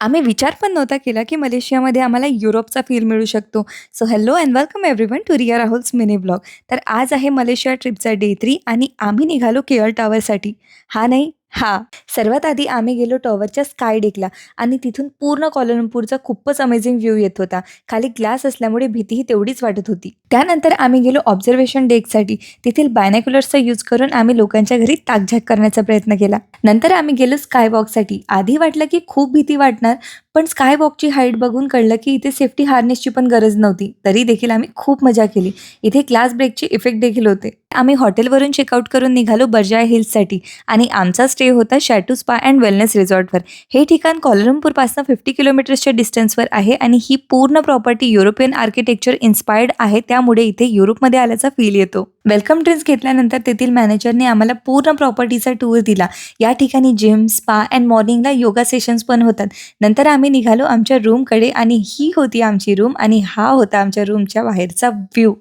आम्ही विचार पण नव्हता केला, की मलेशियामध्ये आम्हाला युरोपचा फील मिळू शकतो. So hello and welcome everyone to Riya Rahul's mini blog. तर आज आहे मलेशिया ट्रिपचा डे 3 आणि आम्ही निघालो केएल टॉवरसाठी. हा नाही, हां. सर्वात आधी आम्ही गेलो टॉवरच्या स्काय डेकला आणि तिथून पूर्ण कुआलालंपूरचा खूपच अमेझिंग व्ह्यू येत होता. खाली ग्लास असल्यामुळे भीतीही तेवढीच वाटत होती. त्यानंतर आम्ही गेलो ऑब्झर्वेशन डेकसाठी. तेथील बायनॅक्युलर्सचा यूज करून आम्ही लोकांच्या घरी ताकझाक करण्याचा प्रयत्न केला. नंतर आम्ही गेलो स्काय वॉकसाठी. आधी वाटलं की खूप भीती वाटणार, पण स्काय वॉकची हाईट बघून कळलं की इथे सेफ्टी हार्नेसची पण गरज नव्हती. तरी देखील आम्ही खूप मजा केली. इथे ग्लास ब्रेकचे इफेक्ट देखील होते. आम्ही हॉटेलवरून चेकआउट करून निघालो बर्जाय हिल्ससाठी आणि आमचा स्टे होता शॅटू स्पा अँड वेलनेस रिसॉर्टवर. हे ठिकाण कुआलालंपूरपासून 50 किलोमीटर्सच्या डिस्टन्सवर आहे आणि ही पूर्ण प्रॉपर्टी युरोपियन आर्किटेक्चर इन्स्पायर्ड आहे, त्यामुळे इथे युरोपमध्ये आल्याचा फील येतो. वेलकम ड्रिंक्स घेतल्यानंतर तेथील मॅनेजरने आम्हाला पूर्ण प्रॉपर्टीचा टूर दिला. या ठिकाणी जिम, स्पा अँड मॉर्निंगला योगा सेशन्स पण होतात. नंतर आम्ही निघालो आमच्या रूमकडे आणि ही होती आमची रूम आणि हा होता आमच्या रूमच्या बाहेरचा व्ह्यू.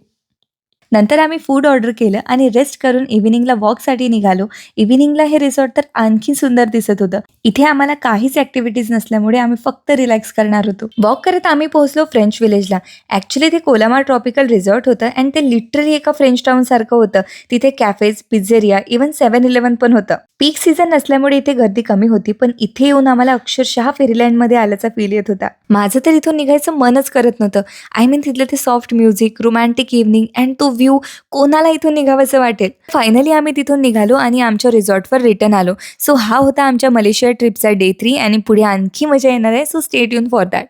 नंतर आम्ही फूड ऑर्डर केलं आणि रेस्ट करून इव्हिनिंगला वॉकसाठी निघालो. इव्हिनिंगला हे रिसॉर्ट तर आणखी सुंदर दिसत होतं. इथे आम्हाला काहीच ॲक्टिव्हिटीज नसल्यामुळे आम्ही फक्त रिलॅक्स करणार होतो. वॉक करत आम्ही पोहोचलो फ्रेंच विलेजला. ॲक्च्युली ते कोलामार ट्रॉपिकल रिसॉर्ट होतं आणि ते लिटरली एका फ्रेंच टाउनसारखं होतं. तिथे कॅफेज, पिझ्झेरिया, इव्हन 7-Eleven पण होतं. पीक सीझन नसल्यामुळे इथे गर्दी कमी होती, पण इथे येऊन आम्हाला अक्षरशः फेरीलँडमध्ये आल्याचा फील येत होता. माझं तर इथून निघायचं मनच करत नव्हतं. आय मीन तिथलं ते soft music, romantic evening and तो व्ह्यू, कोणाला इथून निघावंसं वाटेल. फायनली आम्ही तिथून निघालो आणि आमच्या रिसॉर्टवर रिटर्न आलो. सो हा होता आमच्या मलेशिया ट्रिपचा डे 3 आणि पुढे आणखी मजा येणार आहे. So stay tune for that.